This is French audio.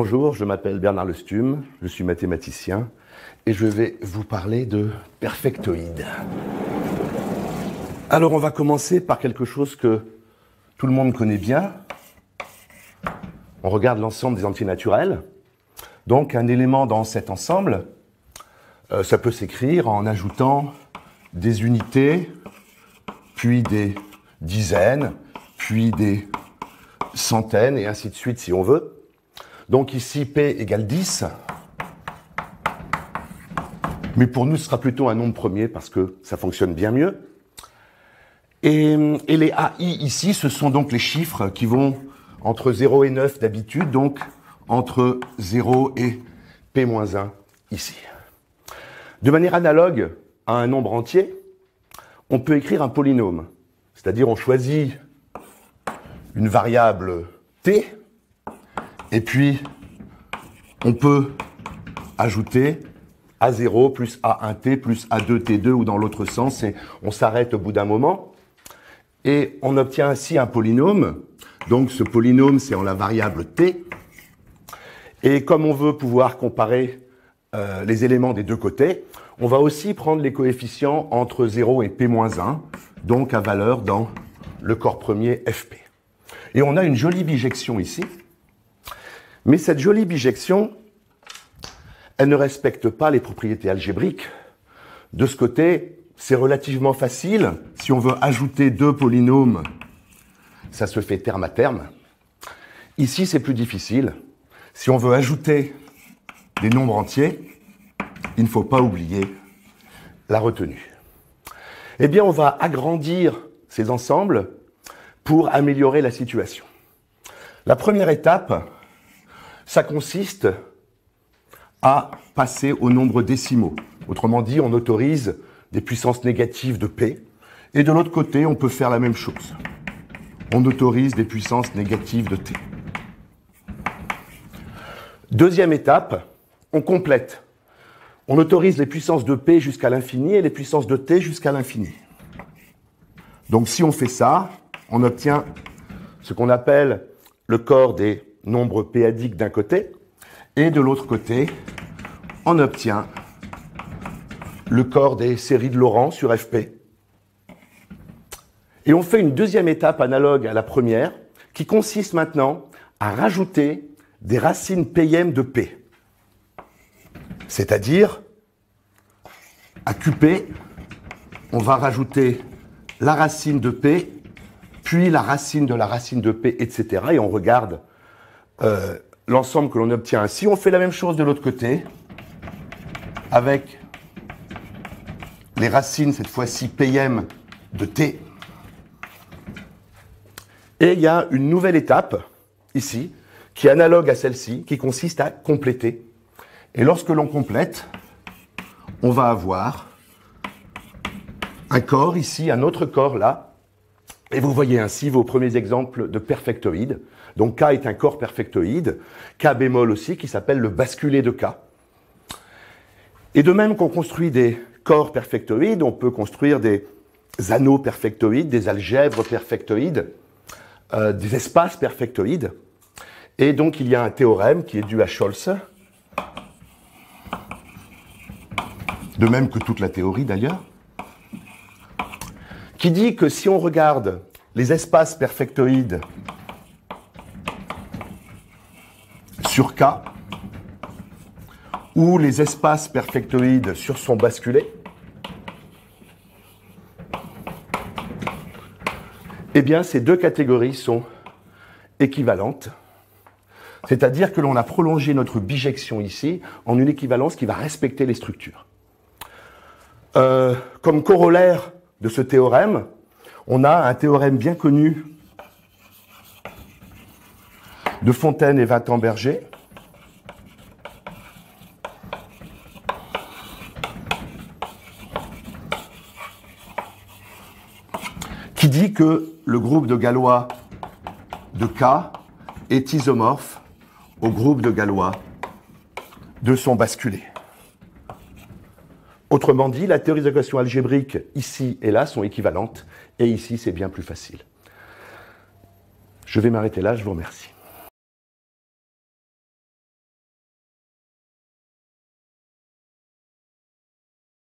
Bonjour, je m'appelle Bernard Lestume, je suis mathématicien et je vais vous parler de perfectoïdes. Alors on va commencer par quelque chose que tout le monde connaît bien. On regarde l'ensemble des entiers naturels. Donc un élément dans cet ensemble, ça peut s'écrire en ajoutant des unités, puis des dizaines, puis des centaines et ainsi de suite si on veut. Donc ici, P égale 10. Mais pour nous, ce sera plutôt un nombre premier parce que ça fonctionne bien mieux. Et les AI ici, ce sont donc les chiffres qui vont entre 0 et 9 d'habitude, donc entre 0 et P-1 ici. De manière analogue à un nombre entier, on peut écrire un polynôme. C'est-à-dire on choisit une variable t, et puis on peut ajouter A0 plus A1t plus A2t2 ou dans l'autre sens, et on s'arrête au bout d'un moment. Et on obtient ainsi un polynôme. Donc ce polynôme, c'est en la variable t. Et comme on veut pouvoir comparer les éléments des deux côtés, on va aussi prendre les coefficients entre 0 et P-1, donc à valeur dans le corps premier Fp. Et on a une jolie bijection ici. Mais cette jolie bijection, elle ne respecte pas les propriétés algébriques. De ce côté, c'est relativement facile. Si on veut ajouter deux polynômes, ça se fait terme à terme. Ici, c'est plus difficile. Si on veut ajouter des nombres entiers, il ne faut pas oublier la retenue. Eh bien, on va agrandir ces ensembles pour améliorer la situation. La première étape, ça consiste à passer au nombre décimaux. Autrement dit, on autorise des puissances négatives de P. Et de l'autre côté, on peut faire la même chose. On autorise des puissances négatives de T. Deuxième étape, on complète. On autorise les puissances de P jusqu'à l'infini et les puissances de T jusqu'à l'infini. Donc si on fait ça, on obtient ce qu'on appelle le corps des nombres p-adiques d'un côté, et de l'autre côté, on obtient le corps des séries de Laurent sur Fp. Et on fait une deuxième étape analogue à la première, qui consiste maintenant à rajouter des racines pm de P. C'est-à-dire, à Qp, on va rajouter la racine de P, puis la racine de P, etc. Et on regarde l'ensemble que l'on obtient ainsi. On fait la même chose de l'autre côté, avec les racines, cette fois-ci, Pm de T. Et il y a une nouvelle étape, ici, qui est analogue à celle-ci, qui consiste à compléter. Et lorsque l'on complète, on va avoir un corps ici, un autre corps là. Et vous voyez ainsi vos premiers exemples de perfectoïdes. Donc K est un corps perfectoïde, K bémol aussi, qui s'appelle le basculé de K. Et de même qu'on construit des corps perfectoïdes, on peut construire des anneaux perfectoïdes, des algèbres perfectoïdes, des espaces perfectoïdes. Et donc il y a un théorème qui est dû à Scholz, de même que toute la théorie d'ailleurs, qui dit que si on regarde les espaces perfectoïdes sur K, ou les espaces perfectoïdes sur son basculé, eh bien ces deux catégories sont équivalentes. C'est-à-dire que l'on a prolongé notre bijection ici en une équivalence qui va respecter les structures. Comme corollaire de ce théorème, on a un théorème bien connu de Fontaine et Vintemberger, qui dit que le groupe de Galois de K est isomorphe au groupe de Galois de son basculé. Autrement dit, la théorie des équations algébriques ici et là sont équivalentes, et ici c'est bien plus facile. Je vais m'arrêter là, je vous remercie.